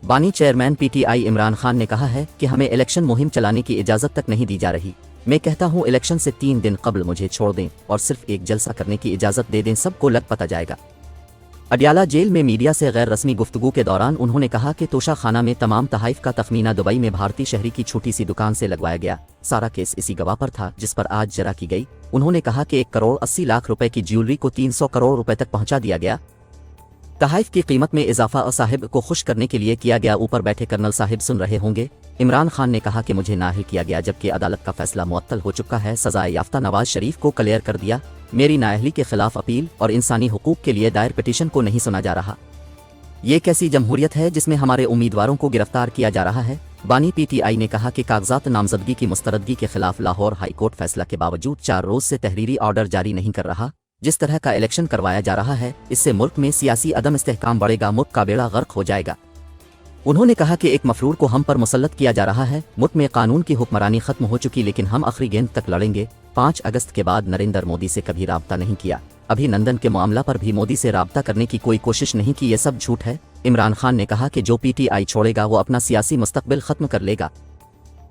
बानी chairman PTI Imran Khan ने कहा है कि हमें इलेक्शन मुहिम चलाने की इजाज़त तक नहीं दी जा रही। मैं कहता हूं इलेक्शन से 3 दिन कबल मुझे छोड़ दें और सिर्फ एक जलसा करने की इजाज़त दे दें, सबको लग पता जाएगा। अडयाला जेल में मीडिया से गैर रस्मी गुफ्तगू के दौरान उन्होंने कहा कि तोशा खाना में तमाम तहाइफ का तखमीना दुबई में भारतीय शहरी की छोटी सी दुकान से लगवाया गया। सारा केस इसी गवाह पर था जिस पर आज जरा की गई। उन्होंने कहा कि 1 करोड़ 80 लाख रुपए की ज्वेलरी को 300 करोड़ रुपए तक पहुंचा दिया गया। तहाइफ की कीमत में इजाफा और साहिब को खुश करने के लिए किया गया। ऊपर बैठे कर्नल साहिब सुन रहे होंगे। इमरान खान ने कहा कि मुझे नाअहल किया गया जबकि अदालत का फैसला मुअत्तल हो चुका है। सजाए याफ्ता नवाज शरीफ को क्लियर कर दिया। मेरी नाअहली के खिलाफ अपील और इंसानी हुकूक के लिए दायर पिटीशन को नहीं सुना जा रहा। ये कैसी जमहूरियत है जिसमें हमारे उम्मीदवारों को गिरफ्तार किया जा रहा है। बानी पीटीआई ने कहा कि कागजात नामजदगी की मुस्तरदगी के खिलाफ लाहौर हाईकोर्ट फैसला के बावजूद 4 रोज से तहरीरी ऑर्डर जारी नहीं कर रहा। जिस तरह का इलेक्शन करवाया जा रहा है इससे मुल्क में सियासी अदम इस्तेहकाम बढ़ेगा, मुल्क का बेड़ा गर्क हो जाएगा। उन्होंने कहा कि एक मफरूर को हम पर मुसल्लत किया जा रहा है। मुल्क में कानून की हुक्मरानी खत्म हो चुकी लेकिन हम आखिरी गेंद तक लड़ेंगे। 5 अगस्त के बाद नरेंद्र मोदी से कभी राब्ता नहीं किया। अभिनंदन के मामला पर भी मोदी से राब्ता करने की कोई कोशिश नहीं की। ये सब झूठ है। इमरान खान ने कहा कि जो पीटीआई छोड़ेगा वो अपना सियासी मुस्तकबिल खत्म कर लेगा।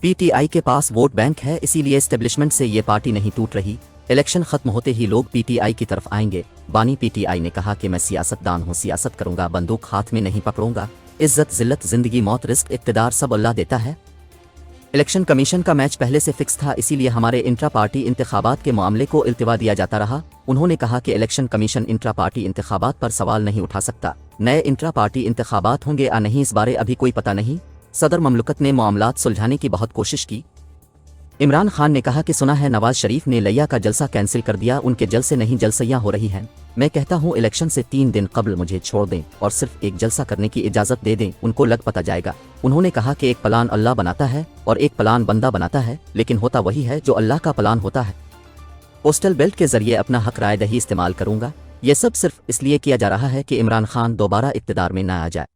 पीटीआई के पास वोट बैंक है, इसीलिए एस्टेब्लिशमेंट से ये पार्टी नहीं टूट रही। इलेक्शन खत्म होते ही लोग पीटीआई की तरफ आएंगे। बानी पीटीआई ने कहा कि मैं सियासतदान हूँ, सियासत करूंगा, बंदूक हाथ में नहीं पकड़ूंगा। इज्जत जिल्लत जिंदगी मौत रिस्क इक्तदार सब अल्लाह देता है। इलेक्शन कमीशन का मैच पहले से फिक्स था, इसीलिए हमारे इंट्रा पार्टी इंतखाबात के मामले को इल्तिवा दिया जाता रहा। उन्होंने कहा कि इलेक्शन कमीशन इंट्रा पार्टी इंतखाबात पर सवाल नहीं उठा सकता। नए इंट्रा पार्टी इंतखाबात होंगे या नहीं इस बारे अभी कोई पता नहीं। सदर ममलकत ने मामलात सुलझाने की बहुत कोशिश की। इमरान खान ने कहा कि सुना है नवाज शरीफ ने लिया का जलसा कैंसिल कर दिया, उनके जलसे नहीं जलसैयां हो रही हैं। मैं कहता हूं इलेक्शन से 3 दिन कबल मुझे छोड़ दें और सिर्फ एक जलसा करने की इजाज़त दे दें, उनको लग पता जाएगा। उन्होंने कहा कि एक प्लान अल्लाह बनाता है और एक प्लान बंदा बनाता है, लेकिन होता वही है जो अल्लाह का प्लान होता है। पोस्टल बेल्ट के जरिए अपना हक राय दही इस्तेमाल करूंगा। ये सब सिर्फ इसलिए किया जा रहा है कि इमरान खान दोबारा इक्तदार में न आ जाए।